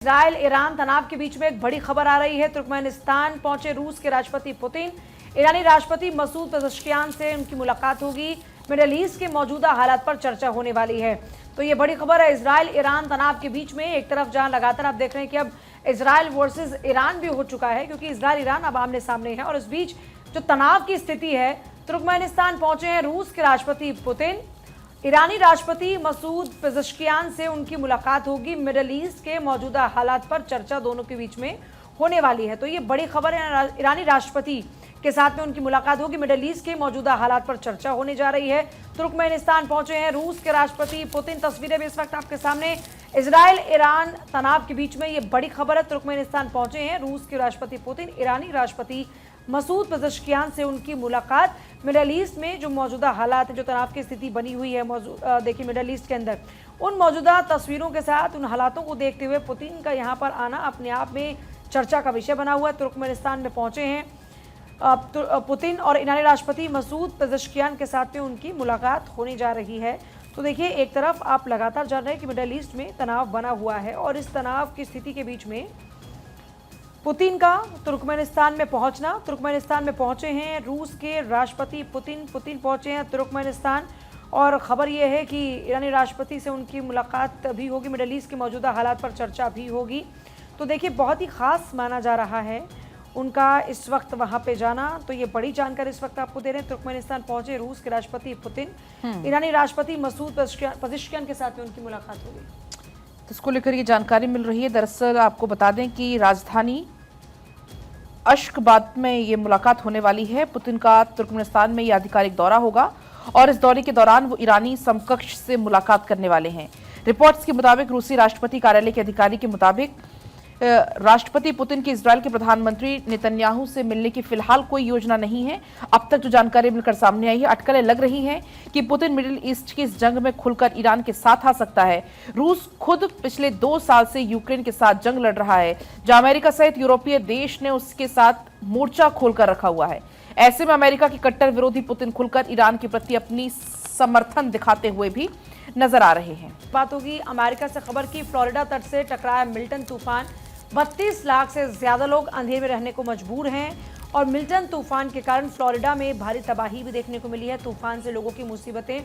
Israel Iran तनाव के बीच में एक बड़ी खबर आ रही है। तुर्कमेनिस्तान पहुंचे रूस के राष्ट्रपति पुतिन। ईरानी राष्ट्रपति मसूद पेज़ेश्कियान से उनकी मुलाकात होगी। मिडिल ईस्ट के मौजूदा हालात पर चर्चा होने वाली है। तो ये बड़ी खबर है। इजराइल ईरान तनाव के बीच में एक तरफ जहां लगातार आप देख रहे हैं कि अब इजराइल वर्सेस ईरान भी हो चुका है, क्योंकि इजराइल ईरान अब आमने सामने है। और इस बीच जो तनाव की स्थिति है, तुर्कमेनिस्तान पहुंचे हैं रूस के राष्ट्रपति पुतिन। ईरानी राष्ट्रपति मसूद पेज़ेश्कियान से उनकी मुलाकात होगी। मिडिल ईस्ट के मौजूदा हालात पर चर्चा दोनों के बीच में होने वाली है। तो ये बड़ी खबर है। ईरानी राष्ट्रपति के साथ में उनकी मुलाकात होगी। मिडिल ईस्ट के मौजूदा हालात पर चर्चा होने जा रही है। तुर्कमेनिस्तान पहुंचे हैं रूस के राष्ट्रपति पुतिन। तस्वीरें भी इस वक्त आपके सामने। इजराइल ईरान तनाव के बीच में ये बड़ी खबर है। तुर्कमेनिस्तान पहुंचे हैं रूस के राष्ट्रपति पुतिन। ईरानी राष्ट्रपति मसूद पेज़ेश्कियान से उनकी मुलाकात। मिडिल ईस्ट में जो मौजूदा हालात है, जो तनाव की स्थिति बनी हुई है देखिए मिडिल ईस्ट के अंदर, उन मौजूदा तस्वीरों के साथ उन हालातों को देखते हुए पुतिन का यहाँ पर आना अपने आप में चर्चा का विषय बना हुआ है। तुर्कमेनिस्तान में पहुंचे हैं पुतिन और ईरानी राष्ट्रपति मसूद पेज़ेश्कियान के साथ में उनकी मुलाकात होने जा रही है। तो देखिए, एक तरफ आप लगातार जान रहे हैं कि मिडिल ईस्ट में तनाव बना हुआ है और इस तनाव की स्थिति के बीच में पुतिन का तुर्कमेनिस्तान में पहुंचना। तुर्कमेनिस्तान में पहुंचे हैं रूस के राष्ट्रपति पुतिन पहुंचे हैं तुर्कमेनिस्तान। और खबर यह है कि ईरानी राष्ट्रपति से उनकी मुलाकात भी होगी। मिडिल ईस्ट के मौजूदा हालात पर चर्चा भी होगी। तो देखिए, बहुत ही खास माना जा रहा है उनका इस वक्त वहां पे जाना। तो ये बड़ी जानकारी इस वक्त आपको दे रहे हैं। तुर्कमेनिस्तान पहुंचे रूस के राष्ट्रपति पुतिन। ईरानी राष्ट्रपति मसूद पेज़ेश्कियान के साथ में उनकी मुलाकात होगी। तो इसको लेकर ये जानकारी मिल रही है। दरअसल आपको बता दें कि राजधानी अश्खबाद में ये मुलाकात होने वाली है। पुतिन का तुर्कमेनिस्तान में ये आधिकारिक दौरा होगा और इस दौरे के दौरान वो ईरानी समकक्ष से मुलाकात करने वाले हैं। रिपोर्ट्स के मुताबिक रूसी राष्ट्रपति कार्यालय के अधिकारी के मुताबिक राष्ट्रपति पुतिन की इजरायल के प्रधानमंत्री नेतन्याहू से मिलने की फिलहाल कोई योजना नहीं है। अब तक जो जानकारी मिलकर सामने आई है, अटकलें लग रही हैं कि पुतिन मिडिल ईस्ट की इस जंग में खुलकर ईरान के साथ आ सकता है। रूस खुद पिछले 2 साल से यूक्रेन के साथ जंग लड़ रहा है, जहां अमेरिका सहित यूरोपीय देश ने उसके साथ मोर्चा खोलकर रखा हुआ है। ऐसे में अमेरिका के कट्टर विरोधी पुतिन खुलकर ईरान के प्रति अपनी समर्थन दिखाते हुए भी नजर आ रहे हैं। बात होगी अमेरिका से खबर की। फ्लोरिडा तट से टकराया मिल्टन तूफान। 32 लाख से ज्यादा लोग अंधेरे में रहने को मजबूर हैं और मिल्टन तूफान के कारण फ्लोरिडा में भारी तबाही भी देखने को मिली है। तूफान से लोगों की मुसीबतें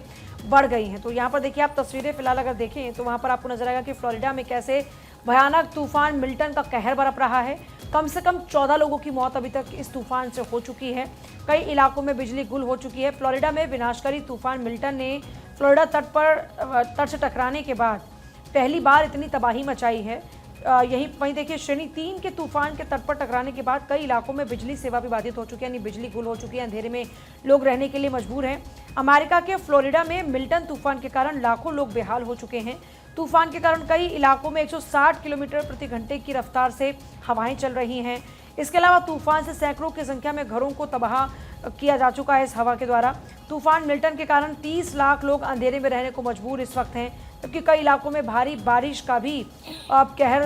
बढ़ गई हैं। तो यहाँ पर देखिए, आप तस्वीरें फिलहाल अगर देखें तो वहाँ पर आपको नजर आएगा कि फ्लोरिडा में कैसे भयानक तूफान मिल्टन का कहर बरप रहा है। कम से कम 14 लोगों की मौत अभी तक इस तूफान से हो चुकी है। कई इलाकों में बिजली गुल हो चुकी है। फ्लोरिडा में विनाशकारी तूफान मिल्टन ने फ्लोरिडा तट से टकराने के बाद पहली बार इतनी तबाही मचाई है। वहीं देखिए, श्रेणी 3 के तूफान के तट पर टकराने के बाद कई इलाकों में बिजली सेवा भी बाधित हो चुकी है, यानी बिजली गुल हो चुकी है। अंधेरे में लोग रहने के लिए मजबूर हैं। अमेरिका के फ्लोरिडा में मिल्टन तूफान के कारण लाखों लोग बेहाल हो चुके हैं। तूफान के कारण कई इलाकों में 160 किलोमीटर प्रति घंटे की रफ्तार से हवाएं चल रही हैं। इसके अलावा तूफान से सैकड़ों की संख्या में घरों को तबाह किया जा चुका है इस हवा के द्वारा। तूफान मिल्टन के कारण 30 लाख लोग अंधेरे में रहने को मजबूर इस वक्त हैं, जबकि कई इलाकों में भारी बारिश का भी कहर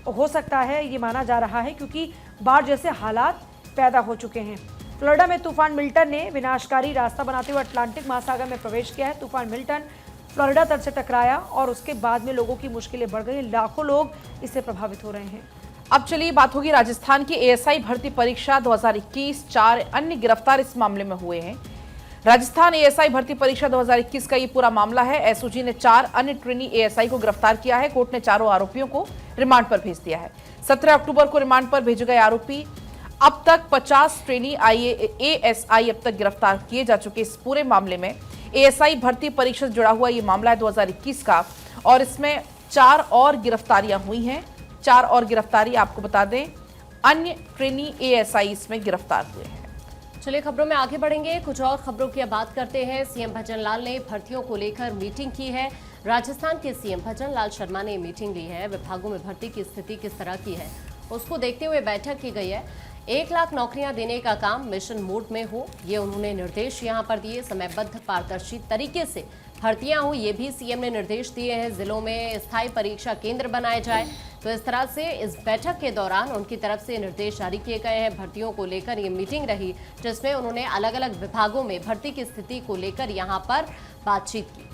हो सकता है, ये माना जा रहा है, क्योंकि बाढ़ जैसे हालात पैदा हो चुके हैं। फ्लोरिडा में तूफान मिल्टन ने विनाशकारी रास्ता बनाते हुए अटलांटिक महासागर में प्रवेश किया है। तूफान मिल्टन फ्लोरिडा तट से टकराया और उसके बाद में लोगों की मुश्किलें बढ़ गई। लाखों लोग इससे प्रभावित हो रहे हैं। अब चलिए बात होगी राजस्थान की एएसआई भर्ती परीक्षा 2021। 4 अन्य गिरफ्तार इस मामले में हुए हैं। राजस्थान एएसआई भर्ती परीक्षा 2021 का ये पूरा मामला है। एसओजी ने 4 अन्य ट्रेनी एएसआई को गिरफ्तार किया है। कोर्ट ने चारों आरोपियों को रिमांड पर भेज दिया है। 17 अक्टूबर को रिमांड पर भेजे गए आरोपी अब तक 50 ट्रेनी एएसआई अब तक गिरफ्तार किए जा चुके। इस पूरे मामले में एएसआई भर्ती परीक्षा से जुड़ा हुआ ये मामला है 2021 का, और इसमें 4 और गिरफ्तारियां हुई हैं। 4 और गिरफ्तारी आपको बता दें, अन्य ट्रेनी एएसआई इसमें गिरफ्तार हुए हैं। चलिए खबरों में आगे बढ़ेंगे। कुछ और खबरों की बात करते हैं। सीएम भजन लाल ने भर्तियों को लेकर मीटिंग की है। राजस्थान के सीएम भजन लाल शर्मा ने मीटिंग ली है। विभागों में भर्ती की स्थिति किस तरह की है उसको देखते हुए बैठक की गई है। 1 लाख नौकरियां देने का काम मिशन मोड में हो, ये उन्होंने निर्देश यहां पर दिए। समयबद्ध पारदर्शी तरीके से भर्तियां हो, ये भी सीएम ने निर्देश दिए हैं। जिलों में स्थायी परीक्षा केंद्र बनाए जाए। तो इस तरह से इस बैठक के दौरान उनकी तरफ से निर्देश जारी किए गए हैं। भर्तियों को लेकर ये मीटिंग रही, जिसमें उन्होंने अलग अलग विभागों में भर्ती की स्थिति को लेकर यहाँ पर बातचीत की।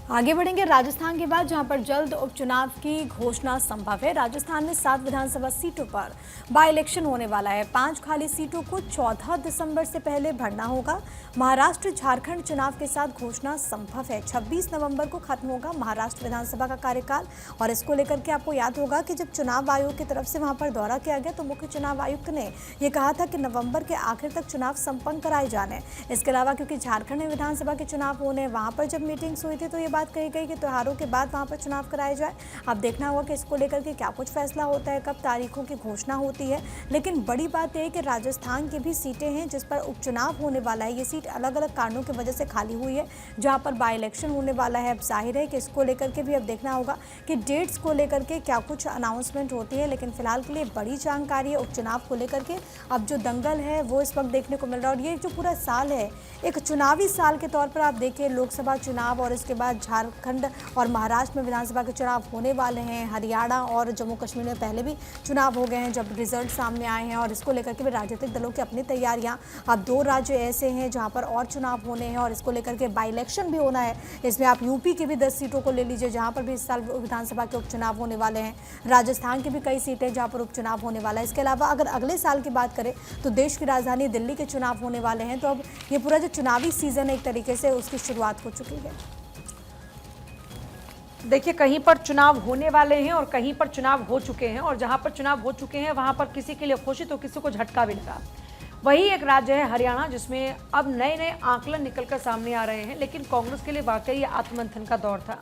आगे बढ़ेंगे राजस्थान के बाद, जहां पर जल्द उपचुनाव की घोषणा संभव है। राजस्थान में 7 विधानसभा सीटों पर बाई इलेक्शन होने वाला है। 5 खाली सीटों को 14 दिसंबर से पहले भरना होगा। महाराष्ट्र झारखंड चुनाव के साथ घोषणा संभव है। 26 नवंबर को खत्म होगा महाराष्ट्र विधानसभा का कार्यकाल, और इसको लेकर के आपको याद होगा कि जब चुनाव आयोग की तरफ से वहां पर दौरा किया गया तो मुख्य चुनाव आयुक्त ने यह कहा था कि नवंबर के आखिर तक चुनाव संपन्न कराए जाने। इसके अलावा क्योंकि झारखंड में विधानसभा के चुनाव होने, वहां पर जब मीटिंग्स हुई थी तो ये बात कही गई कि त्योहारों के बाद वहां पर चुनाव कराए जाए। अब देखना होगा कि इसको लेकर के क्या कुछ फैसला होता है, कब तारीखों की घोषणा होती है। लेकिन बड़ी बात यह है कि राजस्थान की भी सीटें हैं जिस पर उपचुनाव होने वाला है। ये सीट अलग अलग कारणों की वजह से खाली हुई है, जहां पर बाई इलेक्शन होने वाला है। अब जाहिर है कि इसको लेकर के भी अब देखना होगा कि डेट्स को लेकर के क्या कुछ अनाउंसमेंट होती है। लेकिन फिलहाल के लिए बड़ी जानकारी है उपचुनाव को लेकर के। अब जो दंगल है वो इस वक्त देखने को मिल रहा है, और ये जो पूरा साल है एक चुनावी साल के तौर पर आप देखिए, लोकसभा चुनाव और इसके बाद झारखंड और महाराष्ट्र में विधानसभा के चुनाव होने वाले हैं। हरियाणा और जम्मू कश्मीर में पहले भी चुनाव हो गए हैं जब रिजल्ट सामने आए हैं, और इसको लेकर के भी राजनीतिक दलों की अपनी तैयारियां। अब 2 राज्य ऐसे हैं जहां पर और चुनाव होने हैं, और इसको लेकर के बाई इलेक्शन भी होना है। इसमें आप यूपी की भी 10 सीटों को ले लीजिए जहां पर भी इस साल विधानसभा के उपचुनाव होने वाले हैं। राजस्थान की भी कई सीटें जहां पर उपचुनाव होने वाला है। इसके अलावा अगर अगले साल की बात करें तो देश की राजधानी दिल्ली के चुनाव होने वाले हैं। तो अब ये पूरा जो चुनावी सीजन है एक तरीके से उसकी शुरुआत हो चुकी है। देखिए, कहीं पर चुनाव होने वाले हैं और कहीं पर चुनाव हो चुके हैं, और जहां पर चुनाव हो चुके हैं वहां पर किसी के लिए खुशी तो किसी को झटका भी लगा। वही एक राज्य है हरियाणा, जिसमें अब नए नए आंकलन निकलकर सामने आ रहे हैं। लेकिन कांग्रेस के लिए वाकई ये आत्ममंथन का दौर था,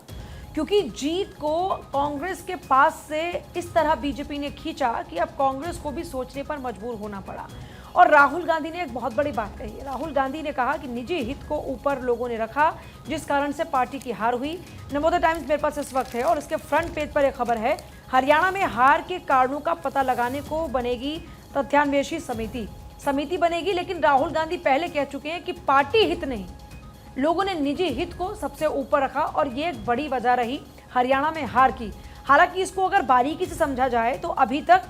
क्योंकि जीत को कांग्रेस के पास से इस तरह बीजेपी ने खींचा कि अब कांग्रेस को भी सोचने पर मजबूर होना पड़ा। और राहुल गांधी ने एक बहुत बड़ी बात कही है। राहुल गांधी ने कहा कि निजी हित को ऊपर लोगों ने रखा, जिस कारण से पार्टी की हार हुई। नवोदय टाइम्स मेरे पास इस वक्त है, और इसके फ्रंट पेज पर एक खबर है, हरियाणा में हार के कारणों का पता लगाने को बनेगी तथ्यान्वेषी समिति बनेगी। लेकिन राहुल गांधी पहले कह चुके हैं कि पार्टी हित नहीं, लोगों ने निजी हित को सबसे ऊपर रखा, और ये एक बड़ी वजह रही हरियाणा में हार की। हालांकि इसको अगर बारीकी से समझा जाए तो अभी तक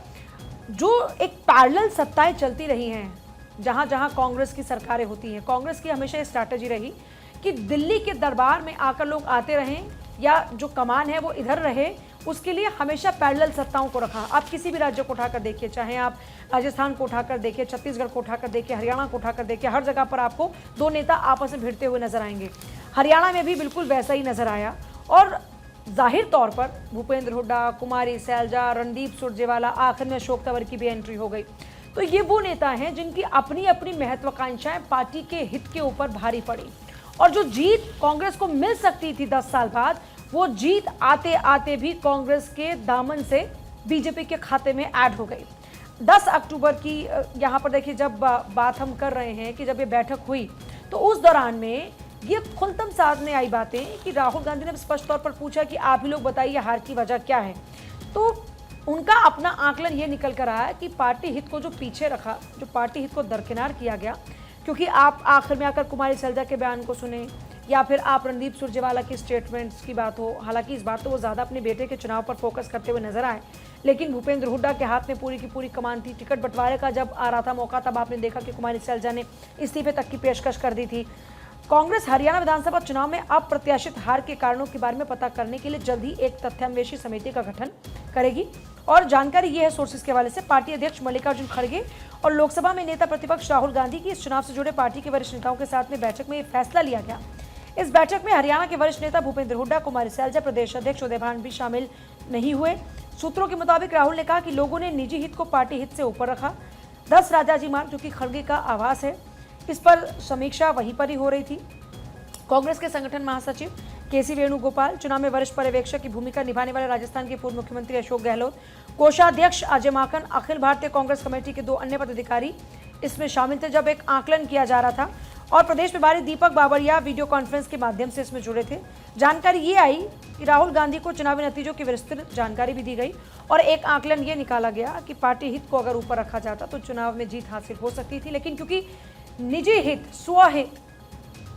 जो एक पैरेलल सत्ताएं चलती रही हैं, जहां जहां कांग्रेस की सरकारें होती हैं, कांग्रेस की हमेशा ये स्ट्रैटेजी रही कि दिल्ली के दरबार में आकर लोग आते रहें, या जो कमान है वो इधर रहे, उसके लिए हमेशा पैरेलल सत्ताओं को रखा। आप किसी भी राज्य को उठाकर देखिए, चाहे आप राजस्थान को उठाकर देखिए, छत्तीसगढ़ को उठाकर देखिए, हरियाणा को उठाकर देखिए, हर जगह पर आपको 2 नेता आपस में भिड़ते हुए नजर आएंगे। हरियाणा में भी बिल्कुल वैसा ही नजर आया, और जाहिर तौर पर भूपेंद्र हुड्डा, कुमारी सैलजा, रणदीप सुरजेवाला, आखिर में अशोक तंवर की भी एंट्री हो गई। तो ये वो नेता हैं जिनकी अपनी अपनी महत्वाकांक्षाएं पार्टी के हित के ऊपर भारी पड़ी, और जो जीत कांग्रेस को मिल सकती थी 10 साल बाद, वो जीत आते आते भी कांग्रेस के दामन से बीजेपी के खाते में ऐड हो गई। 10 अक्टूबर की यहाँ पर देखिए, जब बात हम कर रहे हैं कि जब ये बैठक हुई तो उस दौरान में ये खुलतम सामने आई बातें कि राहुल गांधी ने स्पष्ट तौर पर पूछा कि आप ही लोग बताइए हार की वजह क्या है। तो उनका अपना आकलन ये निकल कर आया कि पार्टी हित को जो पीछे रखा, जो पार्टी हित को दरकिनार किया गया, क्योंकि आप आखिर में आकर कुमारी सैलजा के बयान को सुने, या फिर आप रणदीप सुरजेवाला की स्टेटमेंट्स की बात हो। हालांकि इस बार तो वो ज़्यादा अपने बेटे के चुनाव पर फोकस करते हुए नजर आए, लेकिन भूपेंद्र हुड्डा के हाथ में पूरी की पूरी कमान थी। टिकट बंटवारे का जब आ रहा था मौका, तब आपने देखा कि कुमारी सैलजा ने इस्तीफे तक की पेशकश कर दी थी। कांग्रेस हरियाणा विधानसभा चुनाव में अप्रत्याशित हार के कारणों के बारे में पता करने के लिए जल्द ही एक तथ्यान्वेषी समिति का गठन करेगी। और जानकारी ये है सोर्सेज के हवाले से, पार्टी अध्यक्ष मल्लिकार्जुन खड़गे और लोकसभा में नेता प्रतिपक्ष राहुल गांधी की इस चुनाव से जुड़े पार्टी के वरिष्ठ नेताओं के साथ में बैठक में फैसला लिया गया। इस बैठक में हरियाणा के वरिष्ठ नेता भूपेंद्र हुड्डा, कुमारी सैलजा, प्रदेश अध्यक्ष उदय भान भी शामिल नहीं हुए। सूत्रों के मुताबिक राहुल ने कहा कि लोगों ने निजी हित को पार्टी हित से ऊपर रखा। 10 राजाजी मार्ग, जो कि खड़गे का आवास है, इस पर समीक्षा वहीं पर ही हो रही थी। कांग्रेस के संगठन महासचिव केसी वेणुगोपाल, चुनाव में वरिष्ठ पर्यवेक्षक की भूमिका निभाने वाले राजस्थान के पूर्व मुख्यमंत्री अशोक गहलोत, कोषाध्यक्ष अजय माकन, अखिल भारतीय कांग्रेस कमेटी के 2 अन्य पदाधिकारी इसमें शामिल थे जब एक आकलन किया जा रहा था। और प्रदेश प्रभारी दीपक बाबरिया वीडियो कॉन्फ्रेंस के माध्यम से इसमें जुड़े थे। जानकारी ये आई कि राहुल गांधी को चुनावी नतीजों की विस्तृत जानकारी भी दी गई, और एक आकलन ये निकाला गया कि पार्टी हित को अगर ऊपर रखा जाता तो चुनाव में जीत हासिल हो सकती थी। लेकिन क्योंकि निजी हित, स्वहित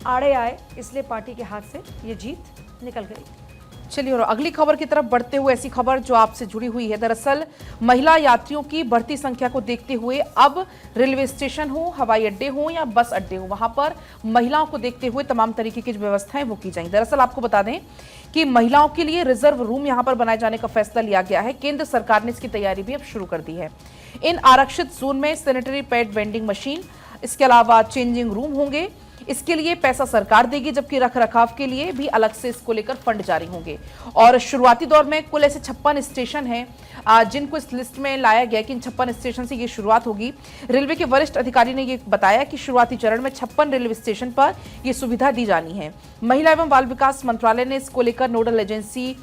आड़े आए, इसलिए पार्टी के हाथ से ये जीत निकल गई। चलिए और अगली खबर की तरफ बढ़ते हुए ऐसी खबर जो आपसे जुड़ी हुई है। दरअसल महिला यात्रियों की बढ़ती संख्या को देखते हुए अब रेलवे स्टेशन हो, हवाई अड्डे हो या बस अड्डे हो, वहां पर महिलाओं को देखते हुए तमाम तरीके की जो व्यवस्थाएं वो की जाएंगी। दरअसल आपको बता दें कि महिलाओं के लिए रिजर्व रूम यहां पर बनाए जाने का फैसला लिया गया है। केंद्र सरकार ने इसकी तैयारी भी अब शुरू कर दी है। इन आरक्षित जोन में सैनिटरी पैड वेंडिंग मशीन, इसके अलावा चेंजिंग रूम होंगे। इसके लिए पैसा सरकार देगी, जबकि रख रखाव के लिए भी अलग से इसको लेकर फंड जारी होंगे। और शुरुआती दौर में कुल ऐसे 56 स्टेशन हैं जिनको इस लिस्ट में लाया गया कि इन 56 स्टेशन से ये शुरुआत होगी। रेलवे के वरिष्ठ अधिकारी ने ये बताया कि शुरुआती चरण में 56 रेलवे स्टेशन पर यह सुविधा दी जानी है। महिला एवं बाल विकास मंत्रालय ने इसको लेकर नोडल एजेंसी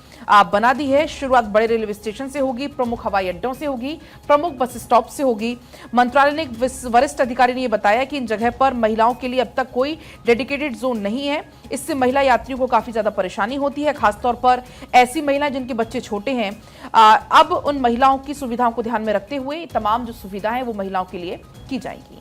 बना दी है। शुरुआत बड़े रेलवे स्टेशन से होगी, प्रमुख हवाई अड्डों से होगी, प्रमुख बस स्टॉप से होगी। मंत्रालय ने वरिष्ठ अधिकारी ने यह बताया कि इन जगह पर महिलाओं के लिए अब तक कोई डेडिकेटेड जोन नहीं है। इससे महिला यात्रियों को काफी ज्यादा परेशानी होती है, खासतौर पर ऐसी महिलाएं जिनके बच्चे छोटे हैं। अब उन महिलाओं की सुविधाओं को ध्यान में रखते हुए तमाम जो सुविधाएं हैं वो महिलाओं के लिए की जाएगी।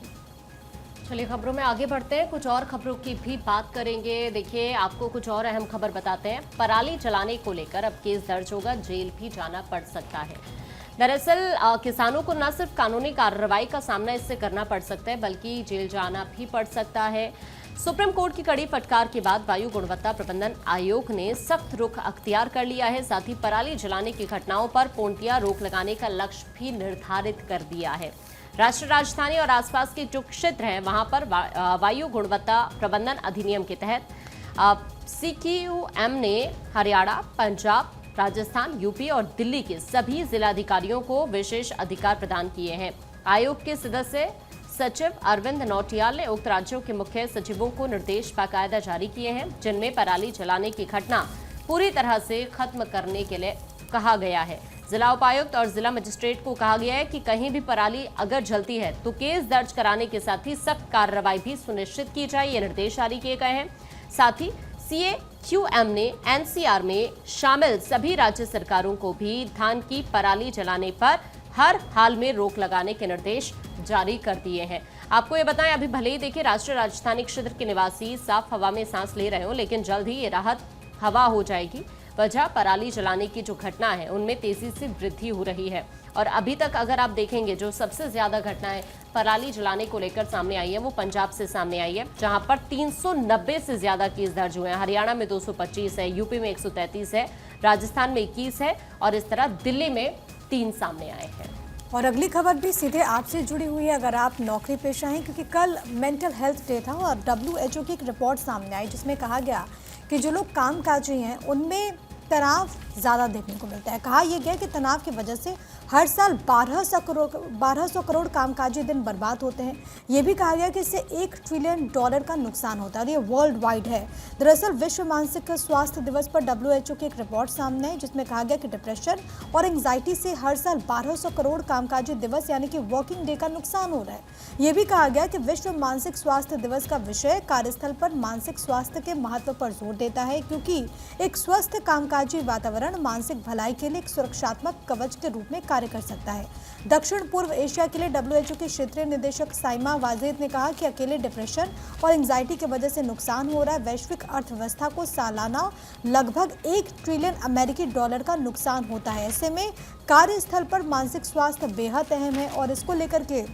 चलिए खबरों में आगे बढ़ते हैं, कुछ और खबरों की भी बात करेंगे। देखिए आपको कुछ और अहम खबर बताते हैं। पराली जलाने को लेकर अब केस दर्ज होगा, जेल भी जाना पड़ सकता है। दरअसल किसानों को न सिर्फ कानूनी कार्रवाई का सामना इससे करना पड़ सकता है, बल्कि जेल जाना भी पड़ सकता है। सुप्रीम कोर्ट की कड़ी फटकार के बाद वायु गुणवत्ता प्रबंधन आयोग ने सख्त रुख अख्तियार कर लिया है। साथ ही पराली जलाने की घटनाओं पर पूर्णतया रोक लगाने का लक्ष्य भी निर्धारित कर दिया है। राष्ट्रीय राजधानी और आसपास के जो क्षेत्र हैं वहां पर वायु गुणवत्ता प्रबंधन अधिनियम के तहत CQM ने हरियाणा, पंजाब, राजस्थान, यूपी और दिल्ली के सभी जिलाधिकारियों को विशेष अधिकार प्रदान किए हैं। आयोग के सदस्य सचिव अरविंद नौटियाल ने उक्त राज्यों के मुख्य सचिवों को निर्देश बाकायदा जारी किए हैं, जिनमें पराली जलाने की घटना पूरी तरह से खत्म करने के लिए कहा गया है। जिला उपायुक्त और जिला मजिस्ट्रेट को कहा गया है कि कहीं भी पराली अगर जलती है तो केस दर्ज कराने के साथ ही सख्त कार्रवाई भी सुनिश्चित की जाए, ये निर्देश जारी किए गए हैं। साथ ही CQM ने NCR में शामिल सभी राज्य सरकारों को भी धान की पराली जलाने पर हर हाल में रोक लगाने के निर्देश जारी कर दिए हैं। आपको ये बताएं, अभी भले ही देखिए राष्ट्रीय राजधानी क्षेत्र के निवासी साफ हवा में सांस ले रहे हो, लेकिन जल्द ही ये राहत हवा हो जाएगी। वजह पराली जलाने की जो घटना है उनमें तेजी से वृद्धि हो रही है। और अभी तक अगर आप देखेंगे जो सबसे ज्यादा घटनाएं पराली जलाने को लेकर सामने आई है वो पंजाब से सामने आई है, जहां पर 390 से ज्यादा केस दर्ज हुए हैं। हरियाणा में 225 है, यूपी में 133 है, राजस्थान में 21 है और इस तरह दिल्ली में 3 सामने आए हैं। और अगली खबर भी सीधे आपसे जुड़ी हुई है अगर आप नौकरी पेशा हैं, क्योंकि कल मेंटल हेल्थ डे था और WHO की एक रिपोर्ट सामने आई जिसमें कहा गया कि जो लोग कामकाजी हैं उनमें तनाव ज़्यादा देखने को मिलता है। कहा यह गया कि तनाव की वजह से हर साल 1200 करोड़ कामकाजी दिन बर्बाद होते हैं। ये भी कहा गया कि इससे $1 ट्रिलियन का नुकसान होता है और ये वर्ल्ड वाइड है। दरअसल विश्व मानसिक स्वास्थ्य दिवस पर WHO की एक रिपोर्ट सामने है जिसमें कहा गया कि डिप्रेशन और एंग्जाइटी से हर साल 1200 करोड़ कामकाजी दिवस यानी कि वर्किंग डे का नुकसान हो रहा है। ये भी कहा गया कि विश्व मानसिक स्वास्थ्य दिवस का विषय कार्यस्थल पर मानसिक स्वास्थ्य के महत्व पर जोर देता है, क्योंकि एक स्वस्थ कामकाजी वातावरण मानसिक भलाई के लिए एक सुरक्षात्मक कवच के रूप में कार्य कर सकता है। दक्षिण पूर्व एशिया के लिए WHO के क्षेत्रीय निदेशक साइमा वाजेद ने कहा कि अकेले डिप्रेशन और एंग्जाइटी की वजह से नुकसान हो रहा है। वैश्विक अर्थव्यवस्था को सालाना लगभग $1 ट्रिलियन का नुकसान होता है। ऐसे में कार्यस्थल पर मानसिक स्वास्थ्य बेहद अहम है और इसको लेकर के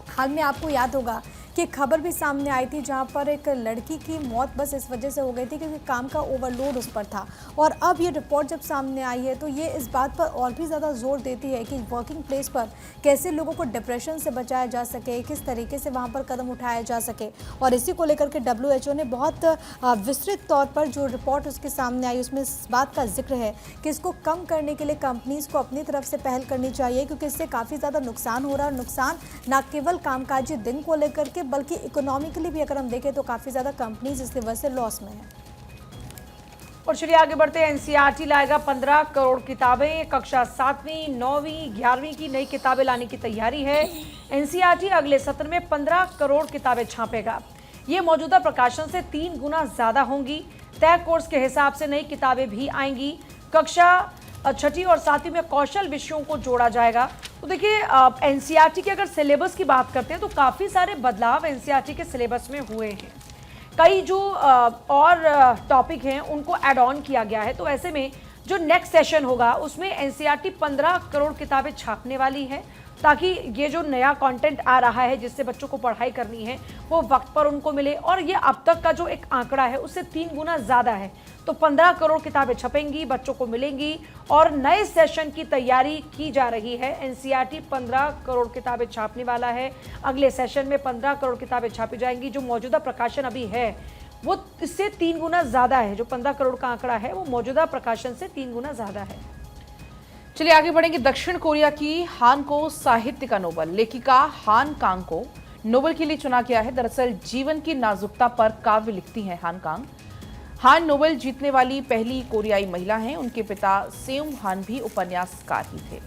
हाल में आपको याद होगा कि खबर भी सामने आई थी जहां पर एक लड़की की मौत बस इस वजह से हो गई थी क्योंकि काम का ओवरलोड उस पर था। और अब ये रिपोर्ट जब सामने आई है तो ये इस बात पर और भी ज़्यादा जोर देती है कि वर्किंग प्लेस पर कैसे लोगों को डिप्रेशन से बचाया जा सके, किस तरीके से वहाँ पर कदम उठाया जा सके। और इसी को लेकर के WHO ने बहुत विस्तृत तौर पर जो रिपोर्ट उसके सामने आई उसमें इस बात का जिक्र है कि इसको कम करने के लिए कंपनीज़ को अपनी तरफ से पहल करनी चाहिए, क्योंकि इससे काफ़ी ज़्यादा नुकसान हो रहा है। नुकसान न केवल कामकाजी दिन को लेकर के बल्कि इकोनॉमिकली भी अगर हम देखें तो काफ़ी ज़्यादा कंपनीज इस वजह से लॉस में है। और चलिए आगे बढ़ते हैं। NCERT लाएगा 15 करोड़ किताबें। कक्षा 7वीं, 9वीं, 11वीं की नई किताबें लाने की तैयारी है। NCERT अगले सत्र में 15 करोड़ किताबें छापेगा। ये मौजूदा प्रकाशन से 3 गुना ज़्यादा होंगी। तय कोर्स के हिसाब से नई किताबें भी आएंगी। कक्षा 6ठी और 7वीं में कौशल विषयों को जोड़ा जाएगा। तो देखिए NCERT के अगर सिलेबस की बात करते हैं तो काफ़ी सारे बदलाव NCERT के सिलेबस में हुए हैं। कई जो और टॉपिक हैं उनको ऐड ऑन किया गया है। तो ऐसे में जो नेक्स्ट सेशन होगा उसमें एनसीईआरटी 15 करोड़ किताबें छापने वाली है, ताकि ये जो नया कंटेंट आ रहा है जिससे बच्चों को पढ़ाई करनी है वो वक्त पर उनको मिले। और ये अब तक का जो एक आंकड़ा है उससे 3 गुना ज़्यादा है। तो 15 करोड़ किताबें छपेंगी, बच्चों को मिलेंगी और नए सेशन की तैयारी की जा रही है। एनसीईआरटी 15 करोड़ किताबें छापने वाला है। अगले सेशन में 15 करोड़ किताबें छापी जाएंगी। जो मौजूदा प्रकाशन अभी है वो इससे 3 गुना ज़्यादा है। जो 15 करोड़ का आंकड़ा है वो मौजूदा प्रकाशन से 3 गुना ज़्यादा है। चलिए आगे बढ़ेंगे। दक्षिण कोरिया की हान को साहित्य का नोबेल। लेखिका हान कांग को नोबेल के लिए चुना गया है। दरअसल जीवन की नाजुकता पर काव्य लिखती हैं हान कांग। हान नोबेल जीतने वाली पहली कोरियाई महिला हैं। उनके पिता सेउम हान भी उपन्यासकार ही थे।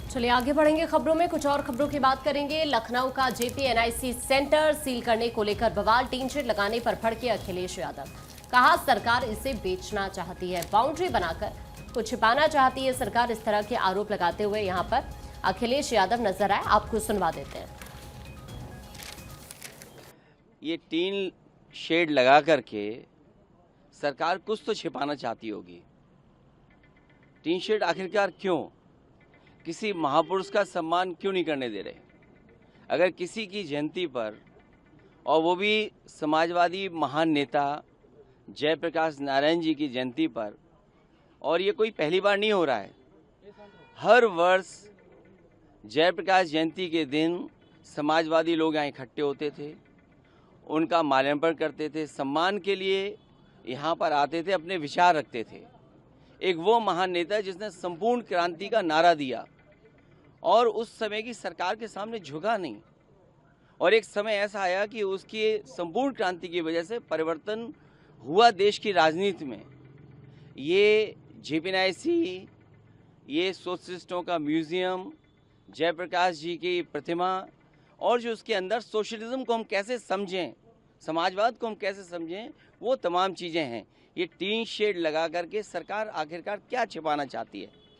चलिए आगे बढ़ेंगे खबरों में। कुछ और खबरों की बात करेंगे। लखनऊ का जेपीएनआईसी सेंटर सील करने को लेकर बवाल। टीन शेड लगाने पर भड़के अखिलेश यादव। कहा सरकार इसे बेचना चाहती है, बाउंड्री बनाकर कुछ छिपाना चाहती है सरकार। इस तरह के आरोप लगाते हुए यहां पर अखिलेश यादव नजर आए। आपको सुनवा देते हैं। ये टीन शेड लगा करके सरकार कुछ तो छिपाना चाहती होगी। टीन शेड आखिरकार क्यों? किसी महापुरुष का सम्मान क्यों नहीं करने दे रहे? अगर किसी की जयंती पर, और वो भी समाजवादी महान नेता जयप्रकाश नारायण जी की जयंती पर, और ये कोई पहली बार नहीं हो रहा है, हर वर्ष जयप्रकाश जयंती के दिन समाजवादी लोग यहाँ इकट्ठे होते थे, उनका माल्यार्पण करते थे, सम्मान के लिए यहाँ पर आते थे, अपने विचार रखते थे। एक वो महान नेता जिसने संपूर्ण क्रांति का नारा दिया और उस समय की सरकार के सामने झुका नहीं। और एक समय ऐसा आया कि उसकी संपूर्ण क्रांति की वजह से परिवर्तन हुआ देश की राजनीति में। ये जेपीएनआईसी, ये सोशलिस्टों का म्यूजियम, जयप्रकाश जी की प्रतिमा, और जो उसके अंदर सोशलिज्म को हम कैसे समझें, समाजवाद को हम कैसे समझें, वो तमाम चीज़ें हैं। ये टीन शेड लगा करके सरकार आखिरकार क्या छिपाना चाहती है?